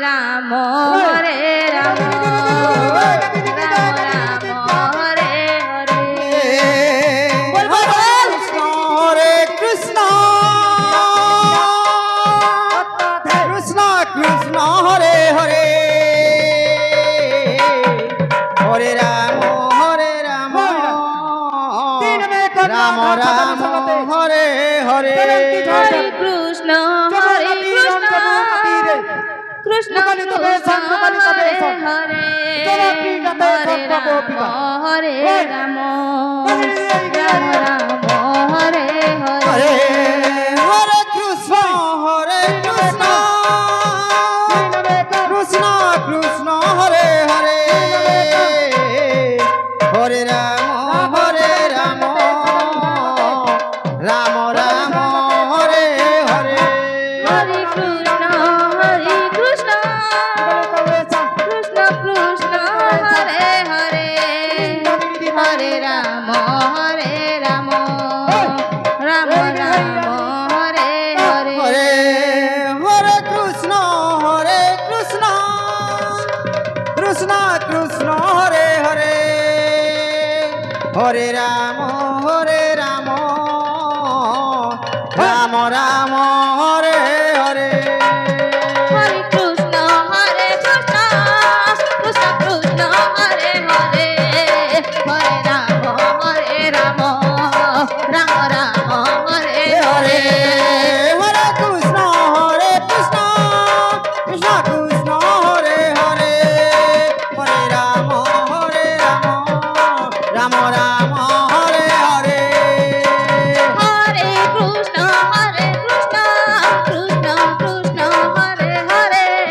Ram Hare Ram Ram Ram Hare Hare Hare Krishna Krishna Krishna Hare Hare Hare Ram Ram Ram Hare Hare Hare Krishna Krishna Krishna Hare Hare Hare Ram Ram Ram Hare Hare Hare Krishna Krishna Krishna Hare Hare Hare Ram Ram Ram Hare Hare Hare Krishna Krishna Krishna Hare Hare Hare Ram Ram Ram Hare Hare Hare Hare Krishna Krishna Krishna Hare Hare Hare Ram Ram Ram Hare Hare Hare Krishna Krishna Krishna Hare Hare Hare Ram Ram Ram Hare Hare Hare Krishna Krishna Krishna Hare Hare Hare Ram Ram Ram Hare Hare Hare Krishna Krishna Krishna Hare Hare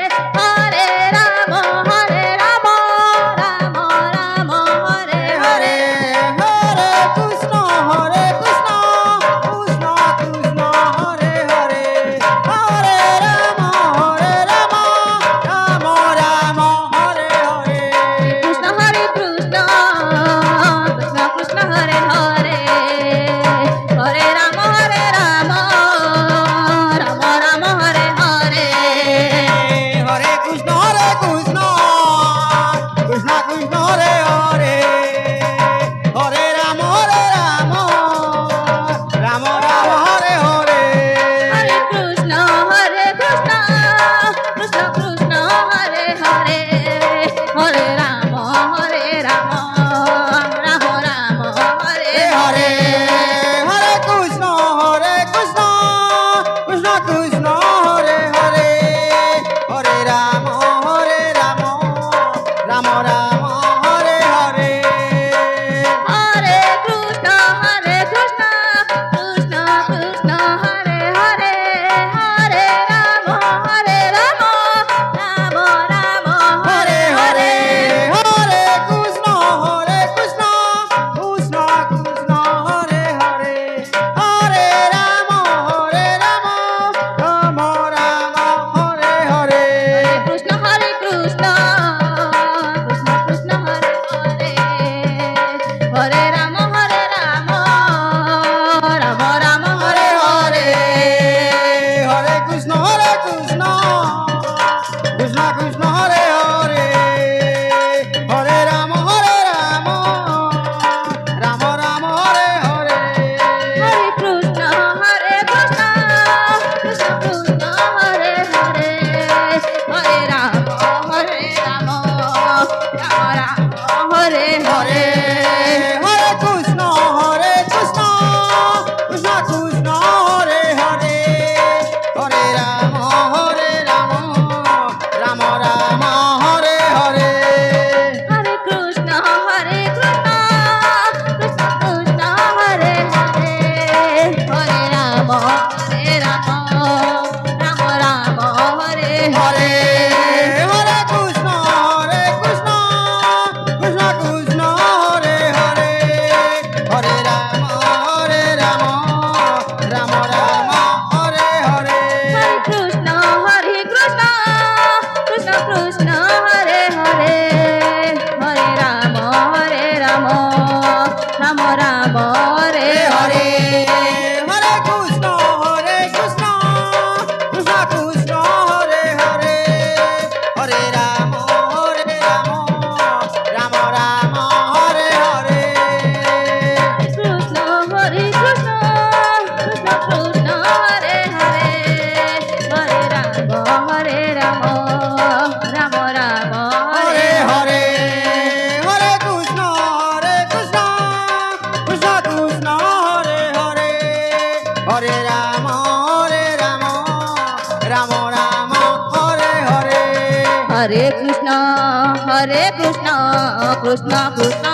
Hare Hare Hare Krishna Krishna Krishna Hare Hare Hare Ram Ram Ram Hare Hare Hare Krishna, Krishna Krishna